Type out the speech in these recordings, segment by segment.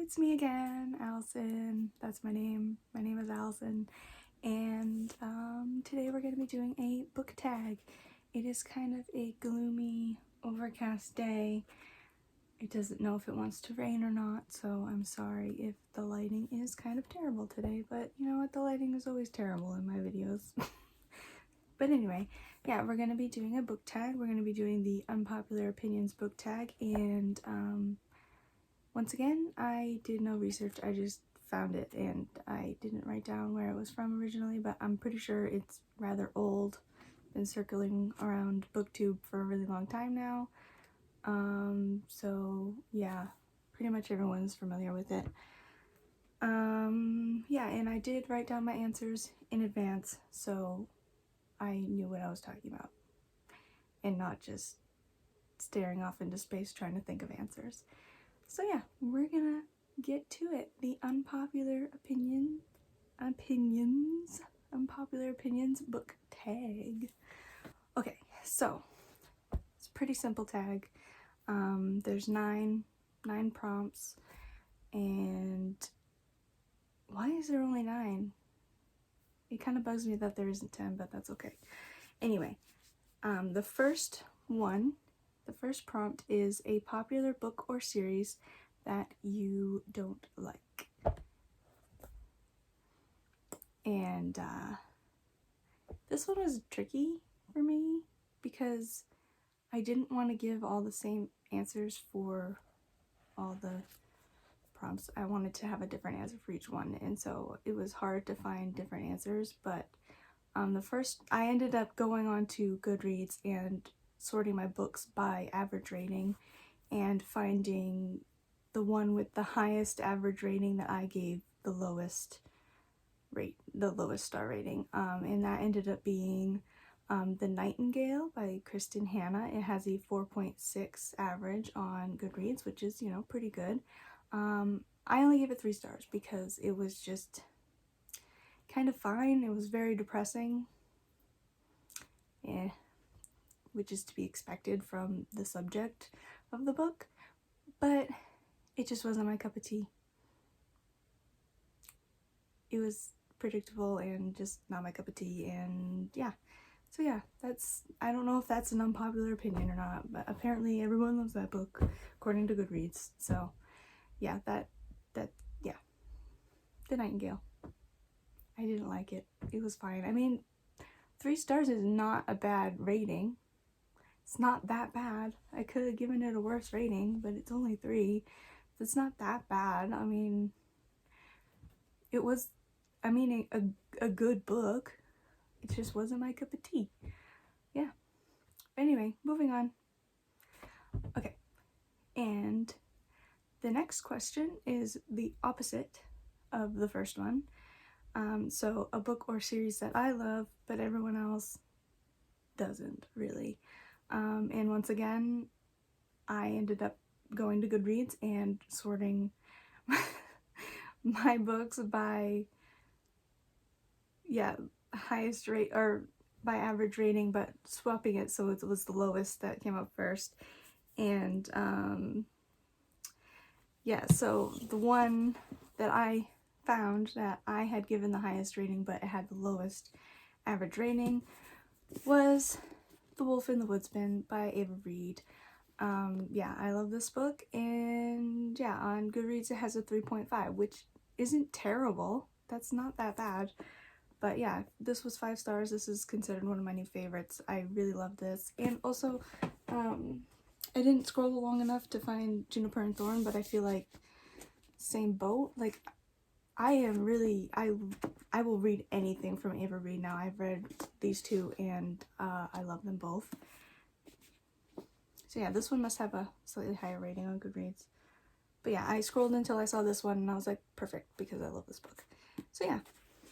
it's me again, Allicyn. That's my name. My name is Allicyn, and today we're going to be doing a book tag. It is kind of a gloomy, overcast day. It doesn't know if it wants to rain or not, so I'm sorry if the lighting is kind of terrible today, but you know what, the lighting is always terrible in my videos. But anyway, yeah, we're going to be doing a book tag. We're going to be doing the Unpopular Opinions Book Tag, and once again, I did no research. I just found it, and I didn't write down where it was from originally, but I'm pretty sure it's rather old. Been circling around BookTube for a really long time now. So yeah, pretty much everyone's familiar with it. Yeah, and I did write down my answers in advance, so I knew what I was talking about, and not just staring off into space trying to think of answers. So yeah, we're gonna get to it. The Unpopular Opinions Book Tag. Okay, so it's a pretty simple tag. There's nine prompts, and why is there only 9? It kind of bugs me that there isn't 10, but that's okay. Anyway, the first prompt is a popular book or series that you don't like. And this one was tricky for me because I didn't want to give all the same answers for all the prompts. I wanted to have a different answer for each one, and so it was hard to find different answers. But I ended up going on to Goodreads and sorting my books by average rating and finding the one with the highest average rating that I gave the lowest star rating, and that ended up being The Nightingale by Kristen Hanna. It has a 4.6 average on Goodreads, which is, you know, pretty good. I only gave it 3 stars because it was just kind of fine. It was very depressing, which is to be expected from the subject of the book, but it just wasn't my cup of tea. It was predictable and just not my cup of tea, and yeah. So yeah, I don't know if that's an unpopular opinion or not, but apparently everyone loves that book, according to Goodreads. So yeah, yeah. The Nightingale. I didn't like it. It was fine. I mean, 3 stars is not a bad rating. It's not that bad. I could have given it a worse rating, but it's only 3. It's not that bad. I mean, it was, a good book. It just wasn't my cup of tea. Yeah. Anyway, moving on. Okay. And the next question is the opposite of the first one. So a book or series that I love, but everyone else doesn't really. And once again, I ended up going to Goodreads and sorting my books by, highest rate, or by average rating, but swapping it so it was the lowest that came up first. And so the one that I found that I had given the highest rating but it had the lowest average rating was The Wolf and the Woodsman by Ava Reed. I love this book, and yeah, on Goodreads it has a 3.5, which isn't terrible. That's not that bad. But yeah, this was 5 stars. This is considered one of my new favorites. I really love this. And also, I didn't scroll long enough to find Juniper and Thorn, but I feel like same boat. Like, I will read anything from Ava Reed now. I've read these 2, and I love them both. So yeah, this one must have a slightly higher rating on Goodreads. But yeah, I scrolled until I saw this one, and I was like, perfect, because I love this book. So yeah,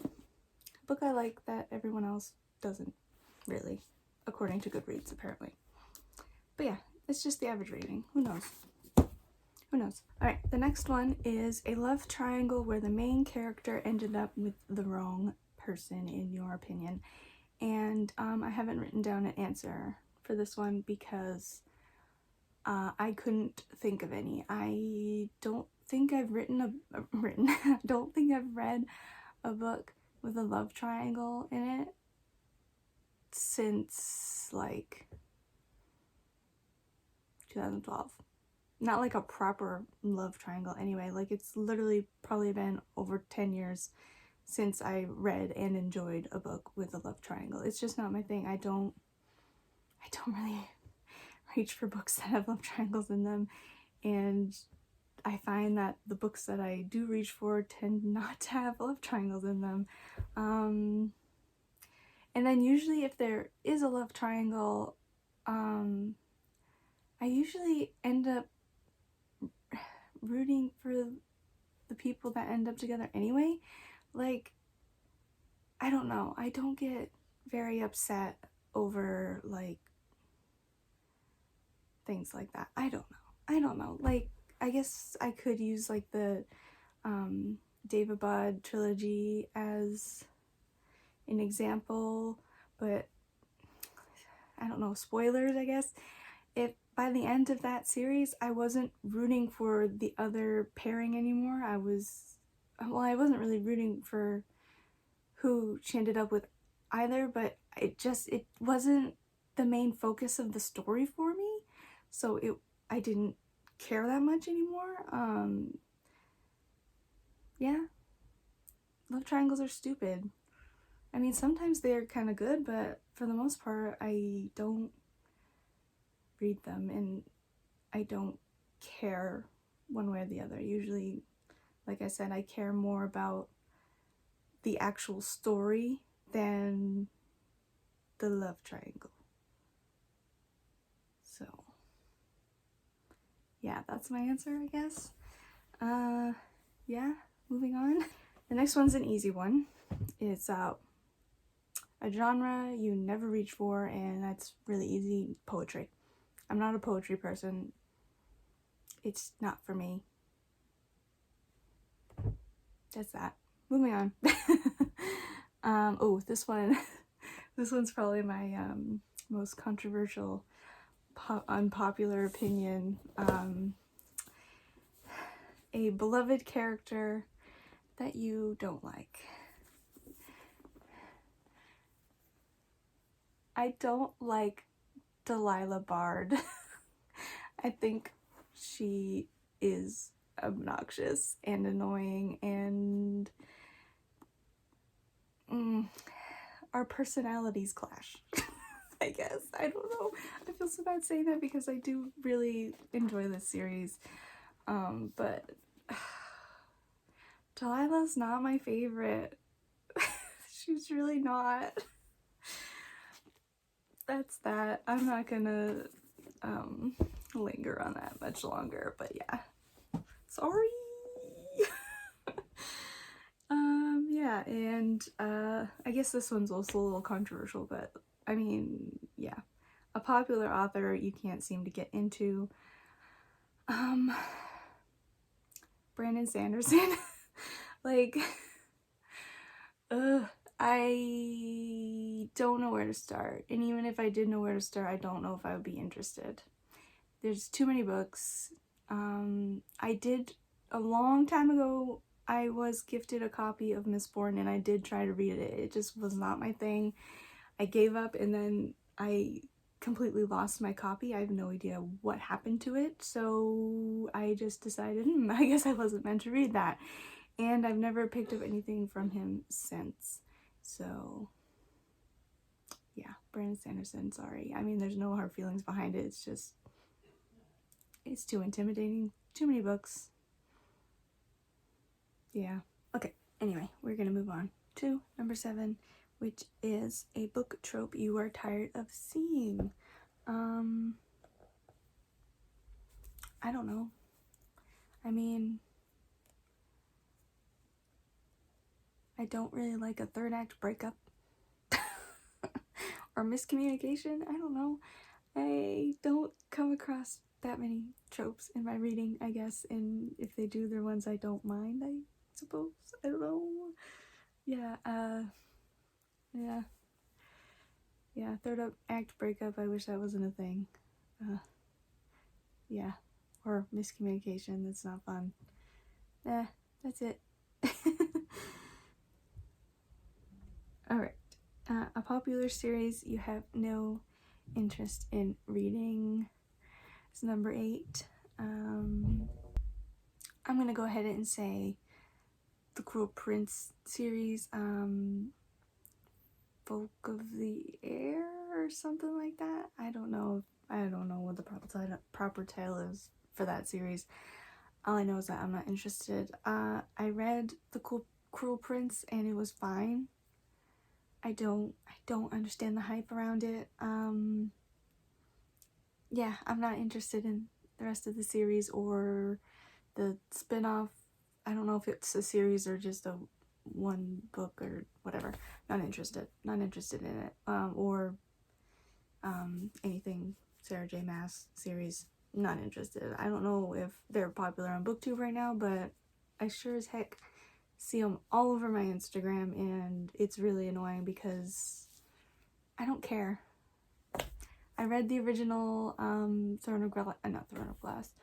a book I like that everyone else doesn't really, according to Goodreads, apparently. But yeah, it's just the average rating. Who knows? Who knows? Alright, the next one is a love triangle where the main character ended up with the wrong person, in your opinion. And I haven't written down an answer for this one because I couldn't think of any. I don't think I've I don't think I've read a book with a love triangle in it since like 2012. Not like a proper love triangle anyway. Like, it's literally probably been over 10 years since I read and enjoyed a book with a love triangle. It's just not my thing. I don't really reach for books that have love triangles in them, and I find that the books that I do reach for tend not to have love triangles in them. And then usually if there is a love triangle, I usually end up rooting for the people that end up together anyway. Like, I don't know. I don't get very upset over, like, things like that. I don't know. Like, I guess I could use, like, the Daevabad Trilogy as an example, but I don't know. Spoilers, I guess. If by the end of that series, I wasn't rooting for the other pairing anymore. I wasn't really rooting for who she ended up with either, but it wasn't the main focus of the story for me, so I didn't care that much anymore. Yeah, love triangles are stupid. I mean, sometimes they're kind of good, but for the most part, I don't read them, and I don't care one way or the other. Usually, like I said, I care more about the actual story than the love triangle. So, yeah, that's my answer, I guess. Yeah, moving on. The next one's an easy one. It's a genre you never reach for, and that's really easy: poetry. I'm not a poetry person. It's not for me. That's that. Moving on. This one's probably my most controversial unpopular opinion. A beloved character that you don't like. I don't like Delilah Bard. I think she is obnoxious and annoying, and our personalities clash. I guess. I don't know. I feel so bad saying that because I do really enjoy this series. But Delilah's not my favorite. She's really not. That's that. I'm not gonna linger on that much longer, but yeah. Sorry. Yeah, and I guess this one's also a little controversial, but I mean, yeah. A popular author you can't seem to get into. Brandon Sanderson. Like, I don't know where to start. And even if I did know where to start, I don't know if I would be interested. There's too many books. I did, a long time ago, I was gifted a copy of Mistborn, and I did try to read it. It just was not my thing. I gave up, and then I completely lost my copy. I have no idea what happened to it, so I just decided, I guess I wasn't meant to read that. And I've never picked up anything from him since. So, yeah, Brandon Sanderson, sorry. I mean, there's no hard feelings behind it. It's just, it's too intimidating. Too many books. Yeah. Okay, anyway, we're gonna move on to number 7, which is a book trope you are tired of seeing. I don't know. I mean, I don't really like a third act breakup or miscommunication. I don't know. I don't come across that many tropes in my reading, I guess, and if they do, they're ones I don't mind, I suppose. I don't know. Yeah, yeah, third act breakup, I wish that wasn't a thing. Yeah, or miscommunication, that's not fun. That's it. Alright. A popular series you have no interest in reading is number 8. I'm gonna go ahead and say the Cruel Prince series, Folk of the Air or something like that. I don't know what the proper title is for that series. All I know is that I'm not interested. I read the Cruel Prince and it was fine. I don't understand the hype around it. Yeah, I'm not interested in the rest of the series or the spin-off. I don't know if it's a series or just a one book or whatever. Not interested in it. Or anything Sarah J Maas series. Not interested. I don't know if they're popular on BookTube right now, but I sure as heck see them all over my Instagram, and it's really annoying because I don't care. I read the original not Throne of Glass,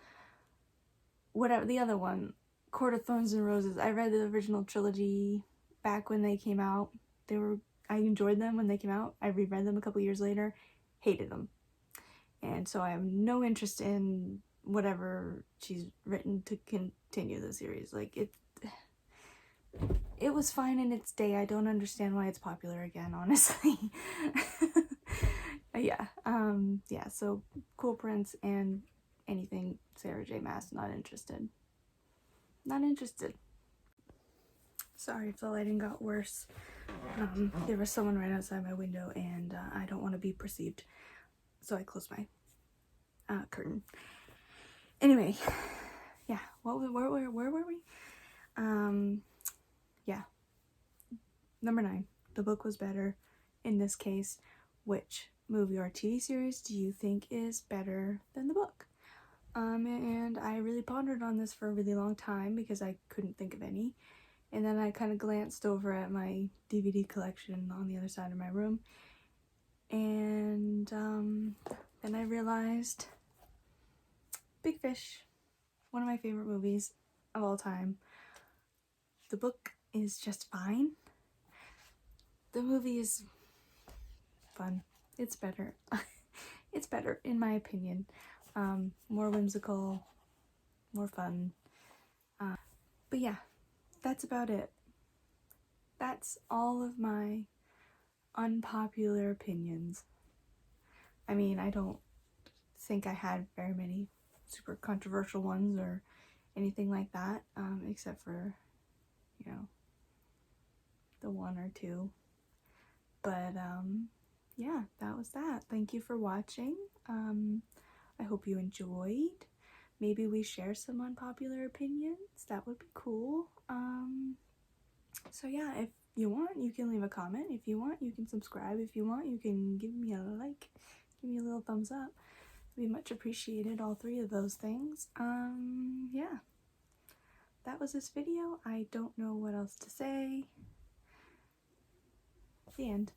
whatever, the other one, Court of Thorns and Roses. I read the original trilogy back when they came out. I enjoyed them when they came out. I reread them a couple years later, hated them. And so I have no interest in whatever she's written to continue the series. Like, it was fine in its day. I don't understand why it's popular again, honestly. Yeah, so Cruel Prince and anything Sarah J Maas, not interested. Not interested. Sorry if the lighting got worse. There was someone right outside my window and I don't want to be perceived. So I closed my curtain. Anyway, yeah, where were we? Yeah. Number 9. The book was better. In this case, which movie or TV series do you think is better than the book? And I really pondered on this for a really long time because I couldn't think of any. And then I kind of glanced over at my DVD collection on the other side of my room. And then I realized Big Fish, one of my favorite movies of all time. The book is just fine. The movie is fun. It's better. It's better, in my opinion. More whimsical, more fun. But yeah, that's about it. That's all of my unpopular opinions. I mean, I don't think I had very many super controversial ones or anything like that, except for, the one or two. But, yeah, that was that. Thank you for watching. I hope you enjoyed. Maybe we share some unpopular opinions. That would be cool. So yeah, if you want, you can leave a comment. If you want, you can subscribe. If you want, you can give me a like. Give me a little thumbs up. It'd be much appreciated, all 3 of those things. Yeah. That was this video. I don't know what else to say. The end.